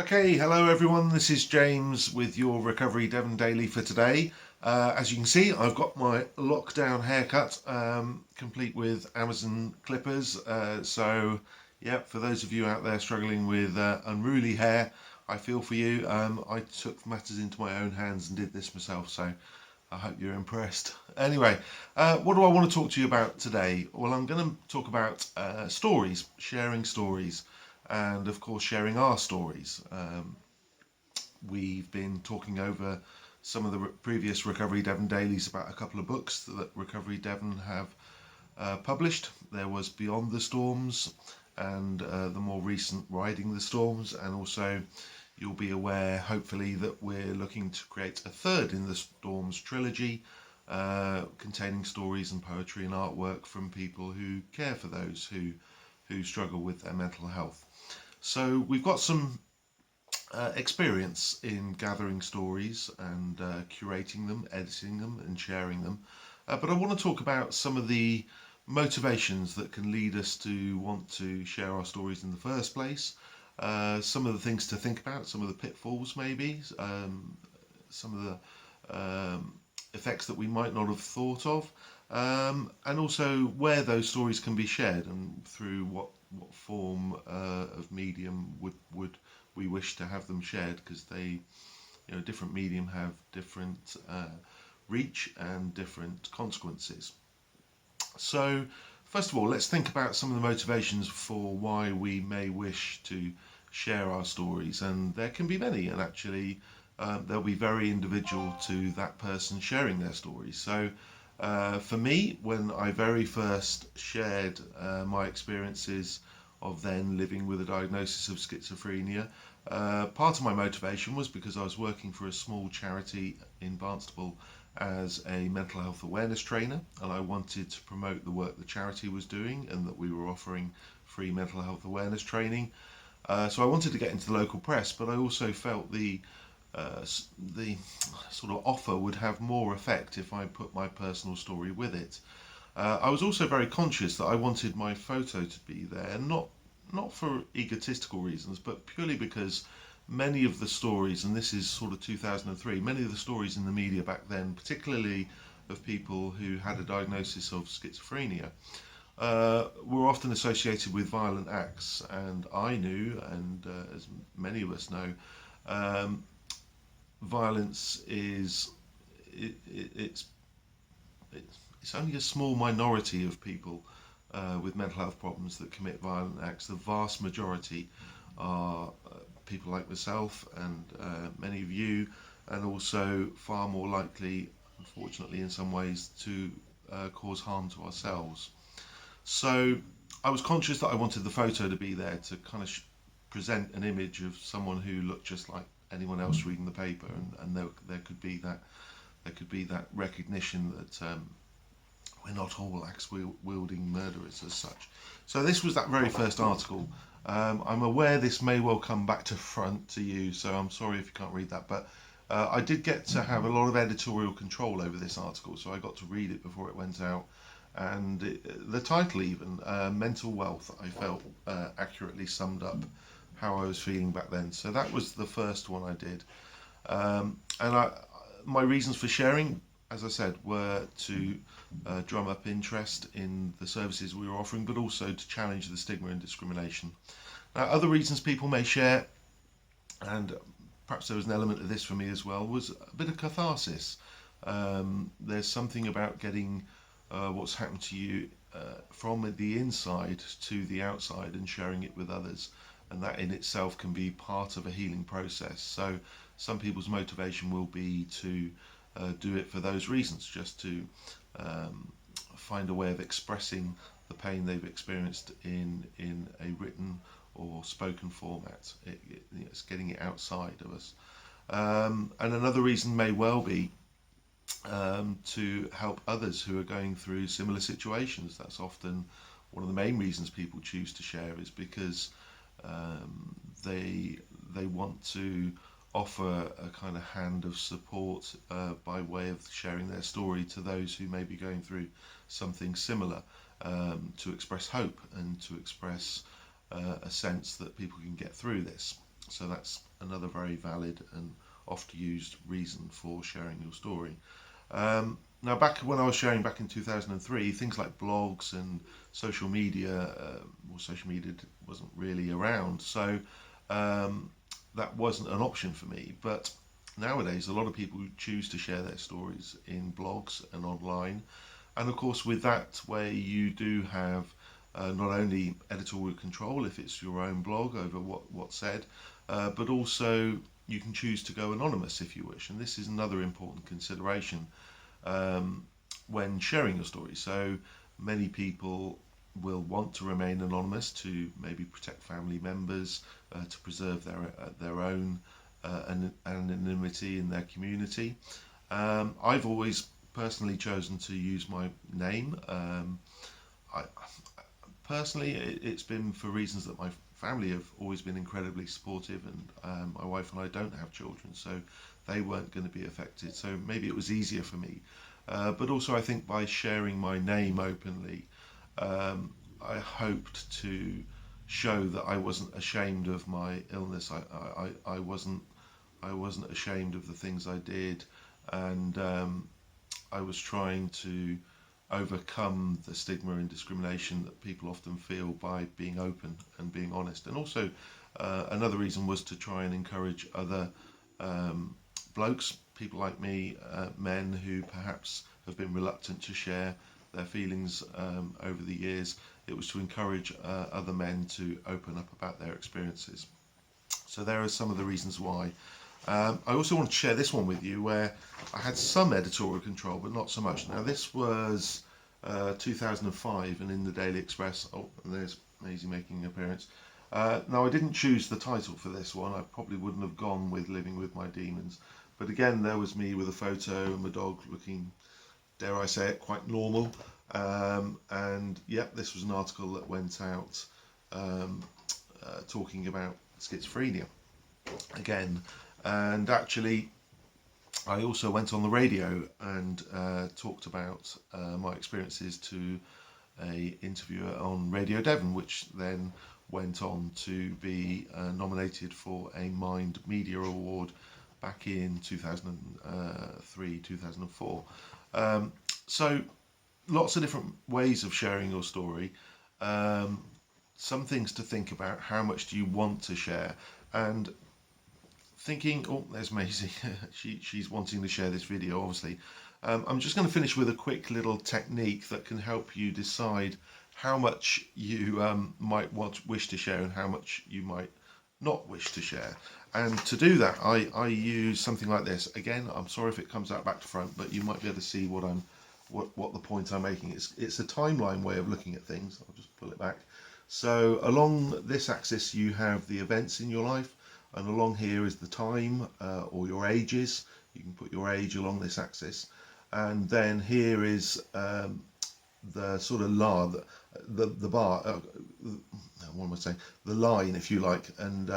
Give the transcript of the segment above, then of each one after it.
Okay, hello everyone. This is James with your Recovery Devon Daily for today. As you can see, I've got my lockdown haircut, complete with Amazon clippers. Yeah, for those of you out there struggling with unruly hair, I feel for you. I took matters into my own hands and did this myself, so I hope you're impressed. Anyway, what do I want to talk to you about today? Well, I'm going to talk about stories, sharing stories, and of course, sharing our stories. We've been talking over some of the previous Recovery Devon dailies about a couple of books that Recovery Devon have published. There was Beyond the Storms and the more recent Riding the Storms, and also you'll be aware, hopefully, that we're looking to create a third in the Storms trilogy, containing stories and poetry and artwork from people who care for those who struggle with their mental health. So we've got some experience in gathering stories and curating them, editing them, and sharing them. But I want to talk about some of the motivations that can lead us to want to share our stories in the first place. Some of the things to think about, some of the pitfalls, maybe, some of the effects that we might not have thought of, and also where those stories can be shared and through what form of medium would we wish to have them shared, because different medium have different reach and different consequences. So first of all, let's think about some of the motivations for why we may wish to share our stories, and there can be many, and actually they'll be very individual to that person sharing their story. So for me, when I very first shared my experiences of then living with a diagnosis of schizophrenia, part of my motivation was because I was working for a small charity in Barnstaple as a mental health awareness trainer, and I wanted to promote the work the charity was doing and that we were offering free mental health awareness training. So I wanted to get into the local press, but I also felt the sort of offer would have more effect if I put my personal story with it. I was also very conscious that I wanted my photo to be there, not for egotistical reasons, but purely because many of the stories, and this is sort of 2003, many of the stories in the media back then, particularly of people who had a diagnosis of schizophrenia, were often associated with violent acts. And I knew, and as many of us know, violence is it's it's only a small minority of people with mental health problems that commit violent acts. The vast majority are people like myself and many of you, and also far more likely, unfortunately in some ways, to cause harm to ourselves. So I was conscious that I wanted the photo to be there to kind of present an image of someone who looked just like anyone else reading the paper, and there could be that recognition that we're not all axe-wielding murderers as such. So this was that very first article. I'm aware this may well come back to front to you, so I'm sorry if you can't read that, but I did get to have a lot of editorial control over this article, so I got to read it before it went out. And the title even, Mental Wealth, I felt accurately summed up how I was feeling back then. So that was the first one I did. My reasons for sharing, as I said, were to drum up interest in the services we were offering, but also to challenge the stigma and discrimination. Now, other reasons people may share, and perhaps there was an element of this for me as well, was a bit of catharsis. There's something about getting what's happened to you from the inside to the outside and sharing it with others, and that in itself can be part of a healing process. So some people's motivation will be to do it for those reasons, just to find a way of expressing the pain they've experienced in a written or spoken format. It's getting it outside of us. And another reason may well be to help others who are going through similar situations. That's often one of the main reasons people choose to share, is because they want to offer a kind of hand of support by way of sharing their story to those who may be going through something similar, to express hope and to express a sense that people can get through this. So that's another very valid and oft used reason for sharing your story. Now, back when I was sharing back in 2003, things like blogs and social media, social media wasn't really around, so um, that wasn't an option for me. But nowadays, a lot of people choose to share their stories in blogs and online, and of course, with that way, you do have not only editorial control if it's your own blog over what's said, but also you can choose to go anonymous if you wish. And this is another important consideration um, when sharing your story. So many people will want to remain anonymous to maybe protect family members, to preserve their own anonymity in their community. I've always personally chosen to use my name. I, Personally, it's been for reasons that my family have always been incredibly supportive, and my wife and I don't have children, so they weren't going to be affected. So maybe it was easier for me. But also, I think by sharing my name openly, I hoped to show that I wasn't ashamed of my illness. I wasn't ashamed of the things I did, and I was trying to overcome the stigma and discrimination that people often feel by being open and being honest. And also, another reason was to try and encourage other um, blokes, people like me, men who perhaps have been reluctant to share their feelings over the years. It was to encourage other men to open up about their experiences. So there are some of the reasons why. I also want to share this one with you where I had some editorial control, but not so much. Now, this was 2005 and in the Daily Express. Oh, and there's Maisie making an appearance. Now, I didn't choose the title for this one. I probably wouldn't have gone with Living with My Demons. But again, there was me with a photo and my dog looking, dare I say it, quite normal. And yep, this was an article that went out talking about schizophrenia again. And actually, I also went on the radio and talked about my experiences to a interviewer on Radio Devon, which then went on to be nominated for a Mind Media Award back in 2003, 2004. So lots of different ways of sharing your story. Some things to think about. How much do you want to share? And thinking, oh, there's Maisie. She's wanting to share this video, obviously. I'm just going to finish with a quick little technique that can help you decide how much you might wish to share and how much you might not wish to share. And to do that, I use something like this. Again, I'm sorry if it comes out back to front, but you might be able to see what the point I'm making is. It's a timeline way of looking at things. I'll just pull it back. So along this axis, you have the events in your life. And along here is the time or your ages. You can put your age along this axis. And then here is the sort of the bar, what am I saying? The line, if you like, and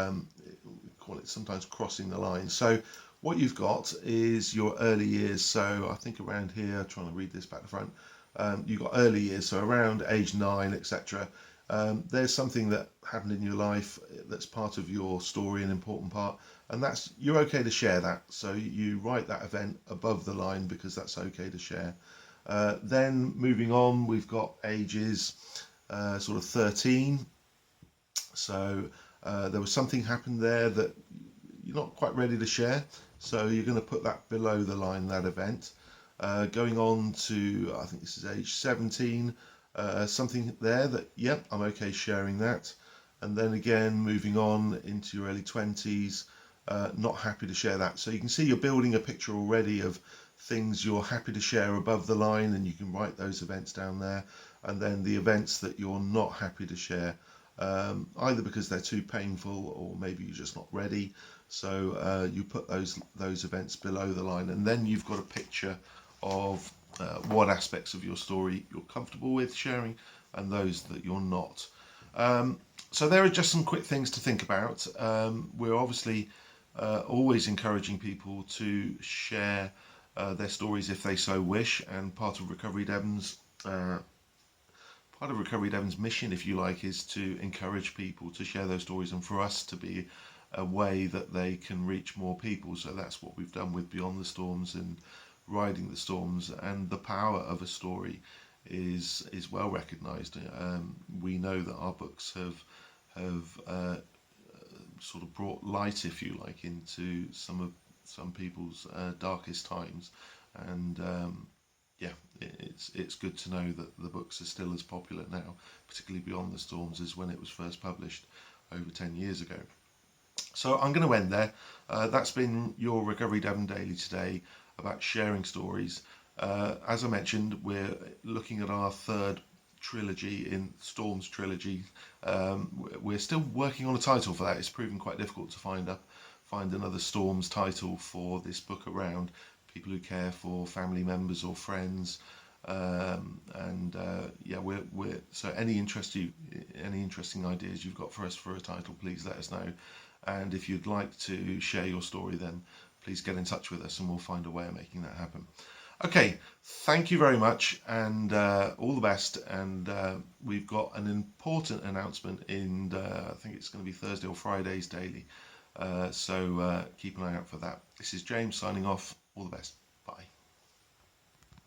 we call it sometimes crossing the line. So what you've got is your early years. So I think around here, trying to read this back to front, you've got early years, so around age 9, etc. There's something that happened in your life that's part of your story, an important part, and you're okay to share that. So you write that event above the line because that's okay to share. Then moving on, we've got ages sort of 13. So there was something happened there that you're not quite ready to share. So you're going to put that below the line, that event. Going on to, I think this is age 17. Something there that, yep, I'm okay sharing that. And then again, moving on into your early 20s, not happy to share that. So you can see you're building a picture already of things you're happy to share above the line, and you can write those events down there. And then the events that you're not happy to share, either because they're too painful or maybe you're just not ready. So you put those events below the line, and then you've got a picture of what aspects of your story you're comfortable with sharing and those that you're not. So there are just some quick things to think about. We're obviously always encouraging people to share their stories if they so wish, and part of Recovery Devon's mission, if you like, is to encourage people to share those stories and for us to be a way that they can reach more people. So that's what we've done with Beyond the Storms and Riding the Storms. And the power of a story is well recognised. We know that our books have sort of brought light, if you like, into some people's darkest times, and yeah, it's good to know that the books are still as popular now, particularly Beyond the Storms, as when it was first published over 10 years ago. So I'm going to end there. That's been your Recovery Devon Daily today about sharing stories. As I mentioned, we're looking at our third trilogy in Storms trilogy. We're still working on a title for that. It's proven quite difficult to find another Storms title for this book around people who care for family members or friends. And yeah, we're so any interesting ideas you've got for us for a title, please let us know. And if you'd like to share your story, then please get in touch with us and we'll find a way of making that happen. Okay, thank you very much, and all the best. And we've got an important announcement in, I think it's going to be Thursday or Friday's daily. So keep an eye out for that. This is James signing off. All the best. Bye.